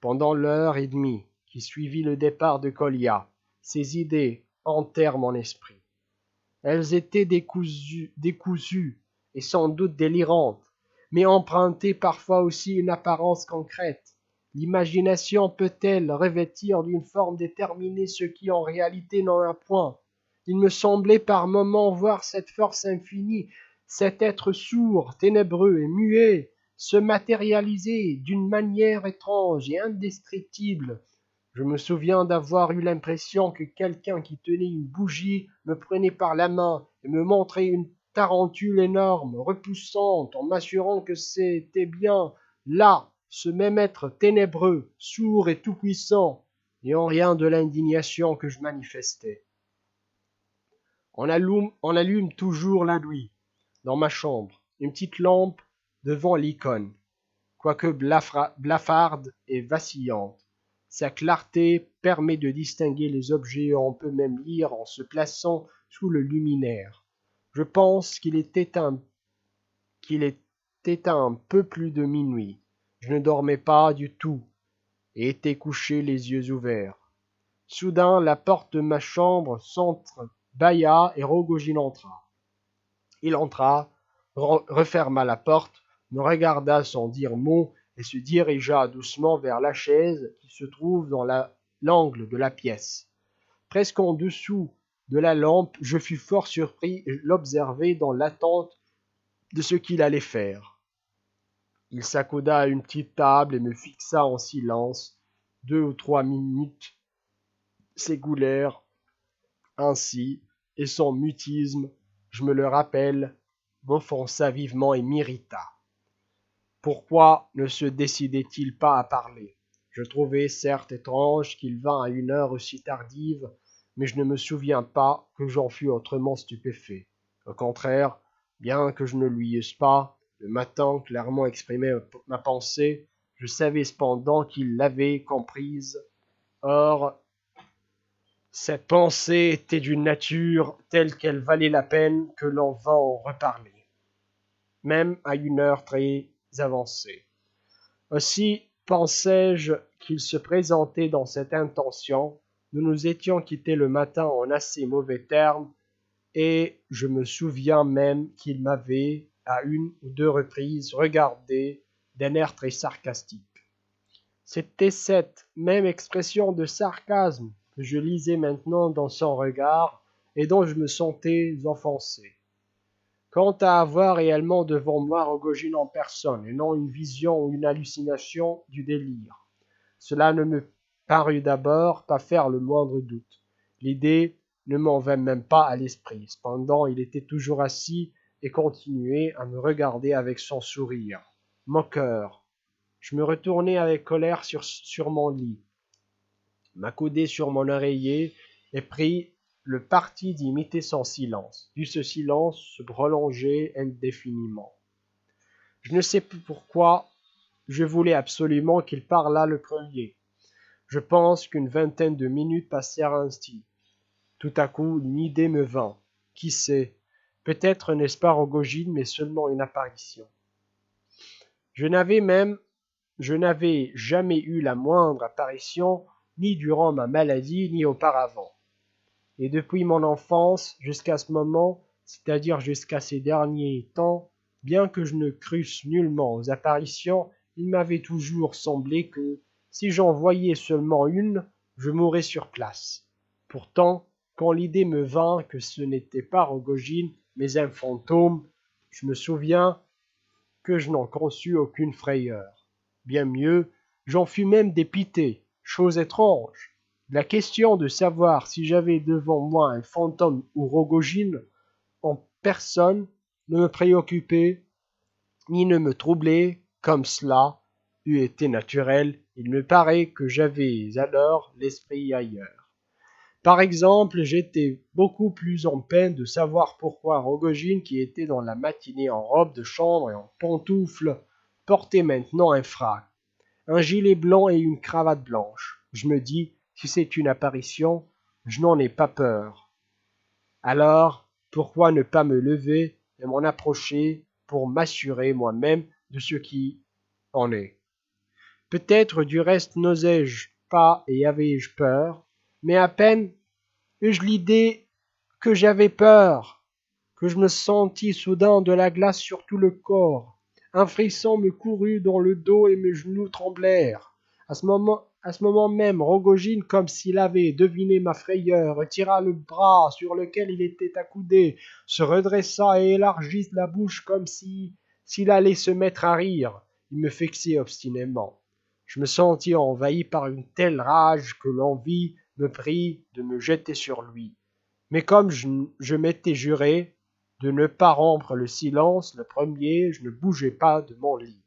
Pendant l'heure et demie qui suivit le départ de Kolya, ces idées hantèrent mon esprit. Elles étaient décousues et sans doute délirantes, mais empruntées parfois aussi une apparence concrète. L'imagination peut-elle revêtir d'une forme déterminée ce qui en réalité n'en a point? Il me semblait par moments voir cette force infinie, cet être sourd, ténébreux et muet, se matérialiser d'une manière étrange et indescriptible. Je me souviens d'avoir eu l'impression que quelqu'un qui tenait une bougie me prenait par la main et me montrait une tarentule énorme, repoussante, en m'assurant que c'était bien là, ce même être ténébreux, sourd et tout-puissant, et en rien de l'indignation que je manifestais. On allume toujours la nuit, dans ma chambre, une petite lampe devant l'icône, quoique blafarde et vacillante. Sa clarté permet de distinguer les objets et on peut même lire en se plaçant sous le luminaire. Je pense qu'il était un peu plus de minuit. Je ne dormais pas du tout et étais couché les yeux ouverts. Soudain, la porte de ma chambre s'entrebâilla et Rogojin entra. Il entra, referma la porte, me regarda sans dire mot et se dirigea doucement vers la chaise qui se trouve dans l'angle de la pièce. Presque en dessous de la lampe, je fus fort surpris et l'observai dans l'attente de ce qu'il allait faire. Il s'accouda à une petite table et me fixa en silence. 2 ou 3 minutes s'écoulèrent ainsi, et son mutisme, je me le rappelle, m'offensa vivement et m'irrita. Pourquoi ne se décidait-il pas à parler? Je trouvais certes étrange qu'il vînt à une heure aussi tardive, mais je ne me souviens pas que j'en fus autrement stupéfait. Au contraire, bien que je ne lui eusse pas, le matin, clairement exprimé ma pensée, je savais cependant qu'il l'avait comprise. Or, cette pensée était d'une nature telle qu'elle valait la peine que l'on vînt en reparler, même à une heure très avancée. Aussi pensai-je qu'il se présentait dans cette intention. Nous nous étions quittés le matin en assez mauvais termes, et je me souviens même qu'il m'avait, à 1 ou 2 reprises, regardé d'un air très sarcastique. C'était cette même expression de sarcasme que je lisais maintenant dans son regard et dont je me sentais offensé. Quant à avoir réellement devant moi Rogojin en personne, et non une vision ou une hallucination du délire, cela ne me parut d'abord pas faire le moindre doute. L'idée ne m'en vint même pas à l'esprit. Cependant, il était toujours assis et continuait à me regarder avec son sourire moqueur. Je me retournai avec colère sur mon lit, m'accoudai sur mon oreiller et pris le parti d'imiter son silence, dut ce silence se prolonger indéfiniment. Je ne sais plus pourquoi je voulais absolument qu'il parlât le premier. Je pense qu'une vingtaine de minutes passèrent ainsi. Tout à coup, une idée me vint. Qui sait? Peut-être n'est-ce pas Rogojine, mais seulement une apparition. Je n'avais jamais eu la moindre apparition, ni durant ma maladie, ni auparavant. Et depuis mon enfance jusqu'à ce moment, c'est-à-dire jusqu'à ces derniers temps, bien que je ne crusse nullement aux apparitions, il m'avait toujours semblé que, si j'en voyais seulement une, je mourrais sur place. Pourtant, quand l'idée me vint que ce n'était pas Rogojine, mais un fantôme, je me souviens que je n'en conçus aucune frayeur. Bien mieux, j'en fus même dépité, chose étrange. La question de savoir si j'avais devant moi un fantôme ou Rogojine en personne ne me préoccupait ni ne me troublait comme cela eût été naturel. Il me paraît que j'avais alors l'esprit ailleurs. Par exemple, j'étais beaucoup plus en peine de savoir pourquoi Rogojine, qui était dans la matinée en robe de chambre et en pantoufles, portait maintenant un frac, un gilet blanc et une cravate blanche. Je me dis, si c'est une apparition, je n'en ai pas peur. Alors, pourquoi ne pas me lever et m'en approcher pour m'assurer moi-même de ce qui en est? Peut-être du reste n'osais-je pas et avais-je peur, mais à peine eus-je l'idée que j'avais peur, que je me sentis soudain de la glace sur tout le corps. Un frisson me courut dans le dos et mes genoux tremblèrent. À ce moment même, Rogojine, comme s'il avait deviné ma frayeur, retira le bras sur lequel il était accoudé, se redressa et élargit la bouche comme s'il allait se mettre à rire. Il me fixait obstinément. Je me sentis envahi par une telle rage que l'envie me prit de me jeter sur lui. Mais comme je m'étais juré de ne pas rompre le silence le premier, je ne bougeai pas de mon lit.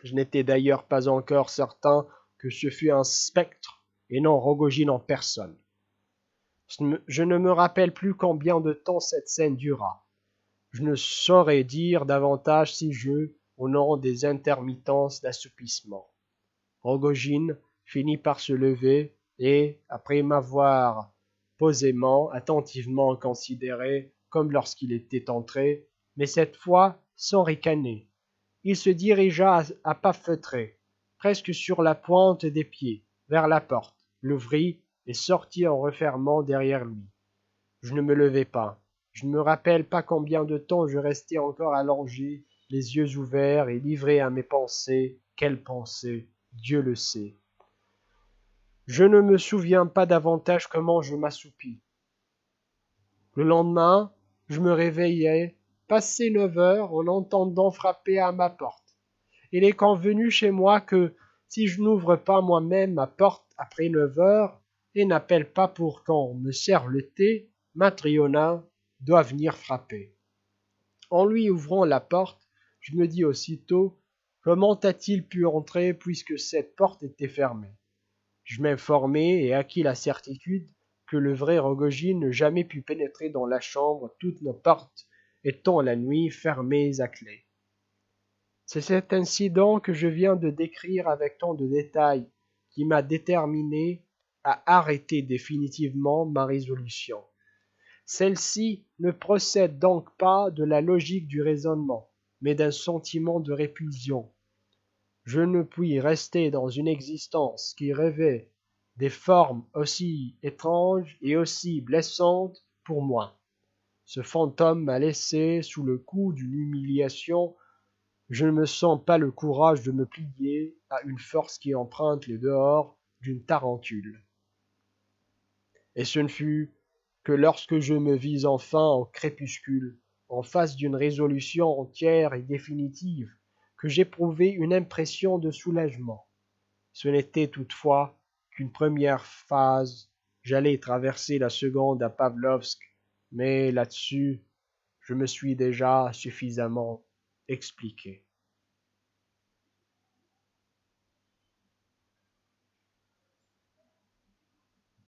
Je n'étais d'ailleurs pas encore certain que ce fût un spectre et non Rogojine en personne. Je ne me rappelle plus combien de temps cette scène dura. Je ne saurais dire davantage si au nom des intermittences d'assoupissement. Rogojine finit par se lever et, après m'avoir posément, attentivement considéré, comme lorsqu'il était entré, mais cette fois sans ricaner. Il se dirigea à pas feutrés, presque sur la pointe des pieds, vers la porte, l'ouvrit et sortit en refermant derrière lui. Je ne me levai pas. Je ne me rappelle pas combien de temps je restai encore allongé, les yeux ouverts et livré à mes pensées. Quelles pensées, Dieu le sait. Je ne me souviens pas davantage comment je m'assoupis. Le lendemain, je me réveillai, passé 9 heures, en entendant frapper à ma porte. Il est convenu chez moi que, si je n'ouvre pas moi-même ma porte après 9 heures, et n'appelle pas pour qu'on me serve le thé, Matryona doit venir frapper. En lui ouvrant la porte, je me dis aussitôt, comment a-t-il pu entrer puisque cette porte était fermée? Je m'informai et acquis la certitude que le vrai Rogojine n'eût jamais pu pénétrer dans la chambre, toutes nos portes étant la nuit fermées à clé. C'est cet incident que je viens de décrire avec tant de détails qui m'a déterminé à arrêter définitivement ma résolution. Celle-ci ne procède donc pas de la logique du raisonnement, mais d'un sentiment de répulsion. Je ne puis rester dans une existence qui revêt des formes aussi étranges et aussi blessantes pour moi. Ce fantôme m'a laissé sous le coup d'une humiliation. Je ne me sens pas le courage de me plier à une force qui emprunte les dehors d'une tarentule. Et ce ne fut que lorsque je me vis enfin au crépuscule, en face d'une résolution entière et définitive, que j'éprouvai une impression de soulagement. Ce n'était toutefois qu'une première phase. J'allais traverser la seconde à Pavlovsk, mais là-dessus, je me suis déjà suffisamment expliqué.